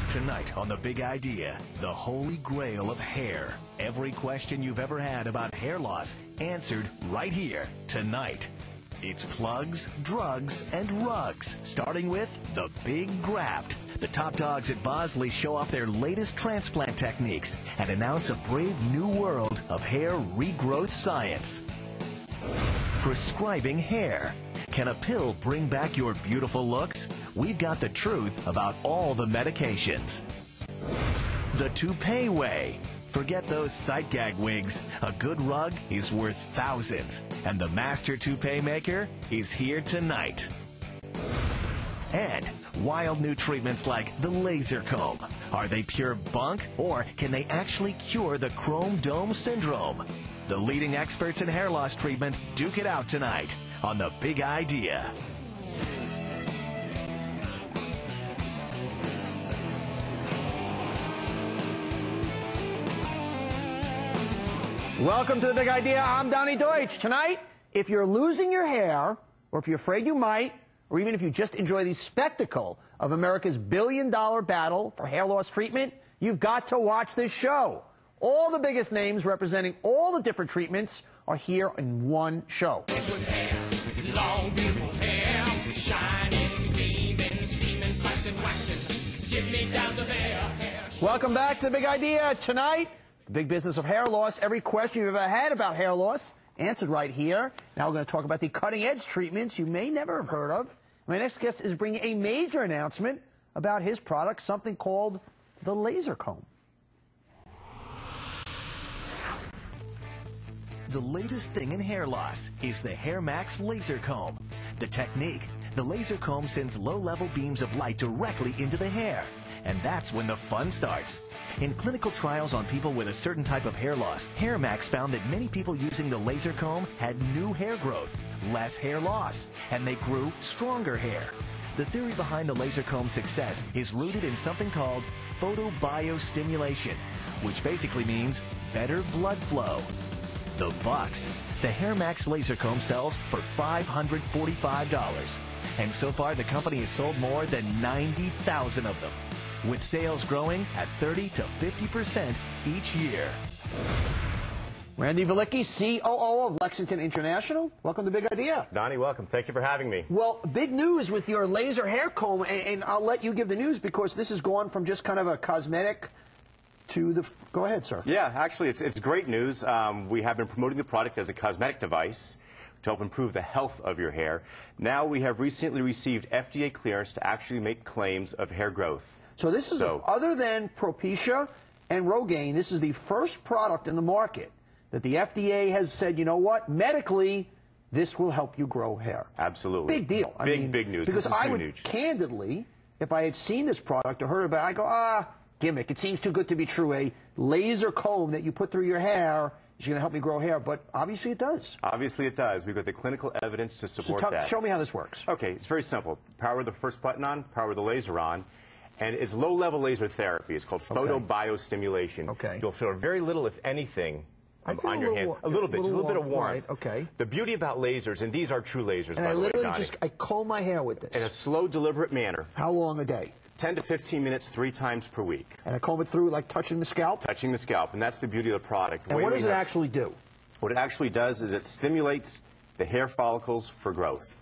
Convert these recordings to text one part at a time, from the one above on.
Tonight on The Big Idea, the holy grail of hair. Every question you've ever had about hair loss answered right here tonight. It's plugs, drugs, and rugs, starting with the Big Graft. The top dogs at Bosley show off their latest transplant techniques and announce a brave new world of hair regrowth science. Prescribing hair. Can a pill bring back your beautiful looks? We've got the truth about all the medications. The toupee way. Forget those sight gag wigs. A good rug is worth thousands. And the master toupee maker is here tonight. And wild new treatments like the LaserComb. Are they pure bunk, or can they actually cure the chrome dome syndrome? The leading experts in hair loss treatment duke it out tonight on The Big Idea. Welcome to The Big Idea. I'm Donny Deutsch. Tonight, if you're losing your hair, or if you're afraid you might, or even if you just enjoy the spectacle of America's billion-dollar battle for hair loss treatment, you've got to watch this show. All the biggest names representing all the different treatments are here in one show. Long, beautiful hair, shining, gleaming, steaming, flashing, waxing. Give me down to there. Welcome back to The Big Idea. Tonight, the big business of hair loss. Every question you've ever had about hair loss answered right here. Now we're going to talk about the cutting-edge treatments you may never have heard of. My next guest is bringing a major announcement about his product, something called the LaserComb. The latest thing in hair loss is the HairMax LaserComb. The technique, the LaserComb sends low-level beams of light directly into the hair. And that's when the fun starts. In clinical trials on people with a certain type of hair loss, HairMax found that many people using the LaserComb had new hair growth, less hair loss, and they grew stronger hair. The theory behind the LaserComb's success is rooted in something called photobiostimulation, which basically means better blood flow. The bucks. The HairMax LaserComb sells for $545. And so far, the company has sold more than 90,000 of them, with sales growing at 30 to 50% each year. Randy Valicki, COO of Lexington International. Welcome to Big Idea. Donnie, welcome. Thank you for having me. Well, big news with your laser hair comb, and I'll let you give the news because this has gone from just kind of a cosmetic to the... Go ahead, sir. Yeah, actually, it's great news. We have been promoting the product as a cosmetic device to help improve the health of your hair. Now we have recently received FDA clearance to actually make claims of hair growth. So this is, other than Propecia and Rogaine, this is the first product in the market that the FDA has said, you know what, medically, this will help you grow hair. Absolutely. Big deal. Big news. Because I would, candidly, if I had seen this product or heard about it, I go, gimmick. It seems too good to be true. A laser comb that you put through your hair is going to help me grow hair, but obviously it does. Obviously it does. We've got the clinical evidence to support that. Show me how this works. Okay, it's very simple. Power the first button on, power the laser on, and it's low-level laser therapy. It's called photobiostimulation. Okay. You'll feel very little, if anything, on your hand. A little bit, just a little bit of warmth. Right, okay. The beauty about lasers, and these are true lasers, and by the way, literally I comb my hair with this. In a slow, deliberate manner. How long a day? 10 to 15 minutes, 3 times per week. And I comb it through like touching the scalp? Touching the scalp, and that's the beauty of the product. And what does it actually do? What it actually does is it stimulates the hair follicles for growth.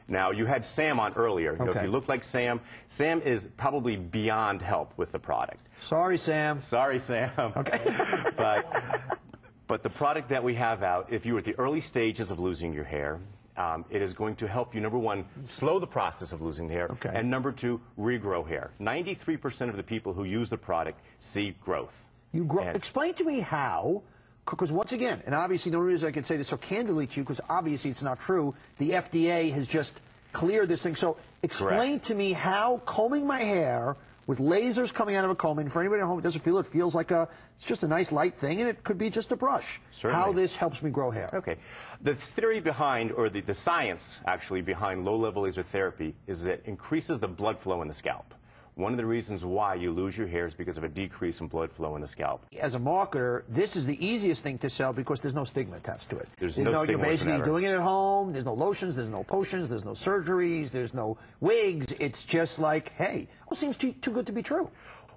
Now, you had Sam on earlier. You know, if you look like Sam, Sam is probably beyond help with the product. Sorry, Sam. Sorry, Sam. Okay. But the product that we have out, if you're at the early stages of losing your hair, it is going to help you, number one, slow the process of losing the hair, and number two, regrow hair. 93% of the people who use the product see growth. You grow. Explain to me how, because once again, and obviously the only reason I can say this so candidly to you, because obviously it's not true, the FDA has just cleared this thing. So explain to me how combing my hair with lasers coming out of a comb, and for anybody at home who doesn't feel it, feels like it's just a nice light thing, and it could be just a brush. Certainly. How this helps me grow hair. Okay. The theory behind, or the science actually behind low-level laser therapy is that it increases the blood flow in the scalp. One of the reasons why you lose your hair is because of a decrease in blood flow in the scalp. As a marketer, this is the easiest thing to sell because there's no stigma attached to it. There's no stigma. You're basically whatsoever. doing it at home. There's no lotions, there's no potions, there's no surgeries, there's no wigs. It's just like, hey, it seems too good to be true.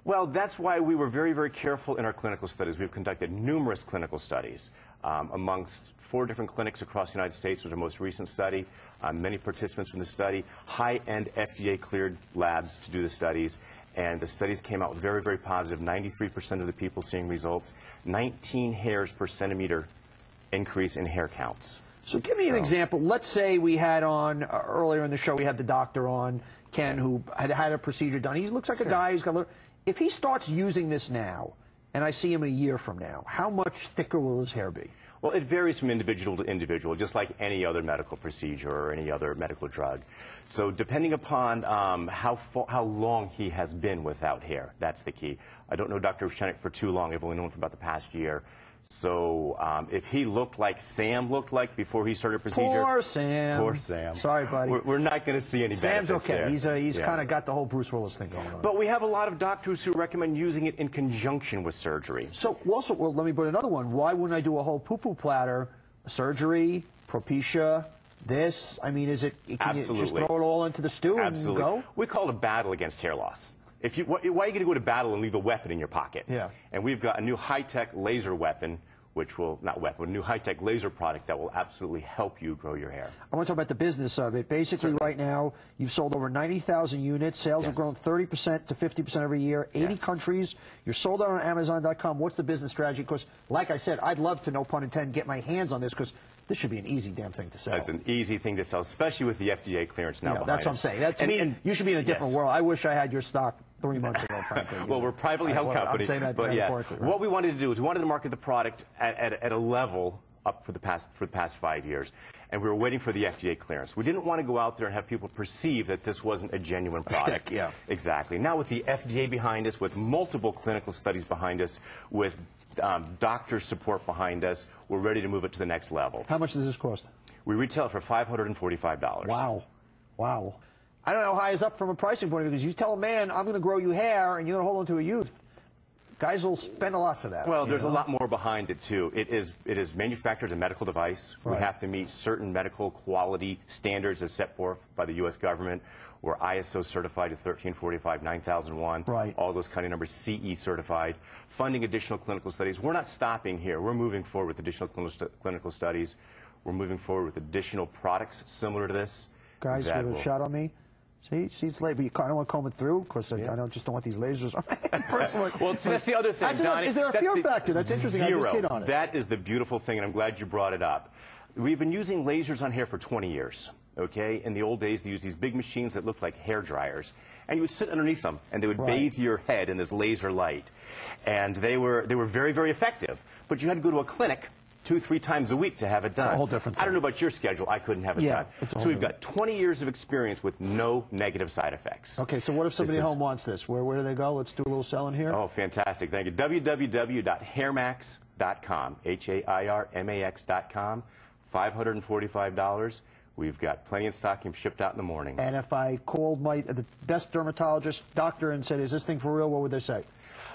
Well, that's why we were very, very careful in our clinical studies. We've conducted numerous clinical studies amongst 4 different clinics across the United States was our most recent study. Many participants from the study, high-end FDA-cleared labs to do the studies. And the studies came out very, very positive. 93% of the people seeing results, 19 hairs per centimeter increase in hair counts. So give me an example. Let's say we had on, earlier in the show, we had the doctor on, Ken, who had had a procedure done. He looks like a guy who's got a little... If he starts using this now, and I see him a year from now, how much thicker will his hair be? Well, it varies from individual to individual, just like any other medical procedure or any other medical drug. So depending upon how long he has been without hair, that's the key. I don't know Dr. Shenik for too long. I've only known him for about the past year. So if he looked like Sam looked like before he started procedure... Poor Sam. Poor Sam. Sorry, buddy. We're not going to see any Sam's benefits okay. there. He's kind of got the whole Bruce Willis thing going on. But we have a lot of doctors who recommend using it in conjunction with surgery. So also, well, let me put another one. Why wouldn't I do a whole poo-poo platter, surgery, Propecia, this? I mean, can you just throw it all into the stew and go? We call it a battle against hair loss. Why are you going to go to battle and leave a weapon in your pocket? Yeah. And we've got a new high-tech laser weapon, which will, not weapon, a new high-tech laser product that will absolutely help you grow your hair. I want to talk about the business of it. Basically, right now, you've sold over 90,000 units. Sales have grown 30% to 50% every year. 80 countries. You're sold out on Amazon.com. What's the business strategy? Because, like I said, I'd love to, no pun intended, get my hands on this because this should be an easy damn thing to sell. It's an easy thing to sell, especially with the FDA clearance now behind us. That's what I'm saying. That's, and you should be in a different world. I wish I had your stock 3 months ago, frankly. Well, we're a privately held company. I'm saying that but yes, right? what we wanted to do is we wanted to market the product at a level up for the past 5 years, and we were waiting for the FDA clearance. We didn't want to go out there and have people perceive that this wasn't a genuine product. Yeah. Exactly. Now with the FDA behind us, with multiple clinical studies behind us, with doctor support behind us, we're ready to move it to the next level. How much does this cost? We retail it for $545. Wow. Wow. I don't know how high is up from a pricing point of view, because you tell a man, I'm going to grow you hair, and you're going to hold on to a youth. Guys will spend a lot for that. Well, there's a lot more behind it, too. It is manufactured as a medical device. Right. We have to meet certain medical quality standards as set forth by the U.S. government. We're ISO certified to 1345, 9001. Right. All those kind of numbers, CE certified. Funding additional clinical studies. We're not stopping here. We're moving forward with additional clinical studies. We're moving forward with additional products similar to this. Guys, give a shot on me. See, it's late, but you kind of want to comb it through, because I just don't want these lasers on me personally. Well, see, that's the other thing, Donny. Is there a fear factor? That's interesting. Zero. I just hit on it. That is the beautiful thing, and I'm glad you brought it up. We've been using lasers on hair for 20 years. Okay? In the old days, they used these big machines that looked like hair dryers, and you would sit underneath them, and they would bathe your head in this laser light. And they were very, very effective. But you had to go to a clinic 2-3 times a week to have it done. It's a whole different thing. I don't know about your schedule. I couldn't have it done. So we've got 20 years of experience with no negative side effects. Okay, so what if somebody at home wants this? Where do they go? Let's do a little selling here. Oh, fantastic. Thank you. www.hairmax.com. HAIRMAX.com. $545. We've got plenty in stock and shipped out in the morning. And if I called the best dermatologist, doctor, and said, is this thing for real, what would they say?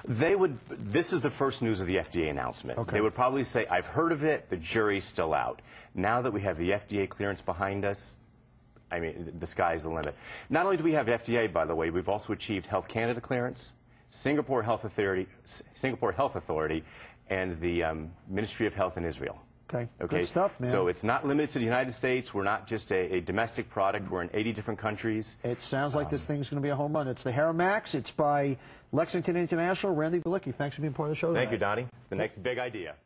They would, this is the first news of the FDA announcement. Okay. They would probably say, I've heard of it, the jury's still out. Now that we have the FDA clearance behind us, I mean, the sky's the limit. Not only do we have FDA, by the way, we've also achieved Health Canada clearance, Singapore Health Authority, and the Ministry of Health in Israel. Okay. Good stuff, man. So it's not limited to the United States. We're not just a domestic product. We're in 80 different countries. It sounds like this thing's going to be a home run. It's the HairMax. It's by Lexington International. Randy Balicki, thanks for being part of the show today. Thank you, Donny. It's the next big idea.